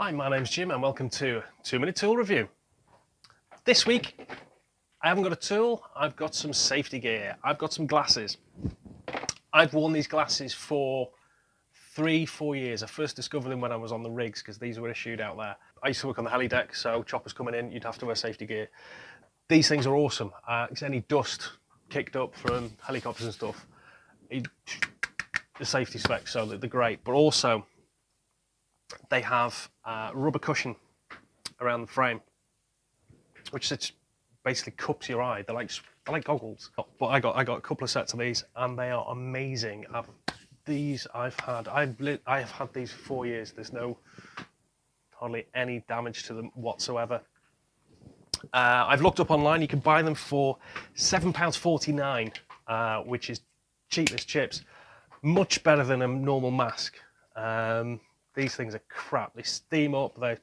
Hi, my name's Jim and welcome to 2-Minute Tool Review. This week, I haven't got a tool, I've got some safety gear. I've got some glasses. I've worn these glasses for 3-4 years. I first discovered them when I was on the rigs because these were issued out there. I used to work on the heli deck, so choppers coming in, you'd have to wear safety gear. These things are awesome. It's any dust kicked up from helicopters and stuff, the safety specs, so they're great. But also, they have rubber cushion around the frame, which basically cups your eye. They're like goggles. But I got a couple of sets of these, and they are amazing. I've had these for 4 years. There's hardly any damage to them whatsoever. I've looked up online. You can buy them for £7.49, which is cheap as chips. Much better than a normal mask. These things are crap. They steam up. They're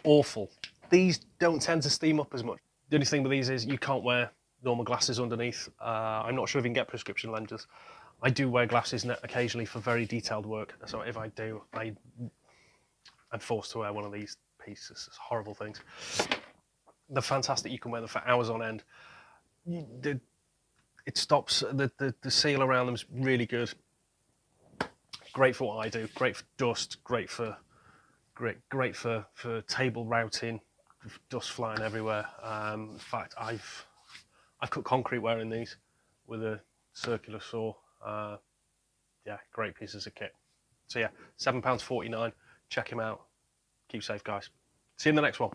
awful. These don't tend to steam up as much. The only thing with these is you can't wear normal glasses underneath. I'm not sure if you can get prescription lenses. I do wear glasses occasionally for very detailed work. So if I do, I'm forced to wear one of these pieces. It's horrible things. They're fantastic. You can wear them for hours on end. It stops, the seal around them is really good. Great for what I do. Great for dust. Great for table routing. Dust flying everywhere. In fact, I've cut concrete wearing these with a circular saw. Yeah, great pieces of kit. So yeah, £7.49. Check them out. Keep safe, guys. See you in the next one.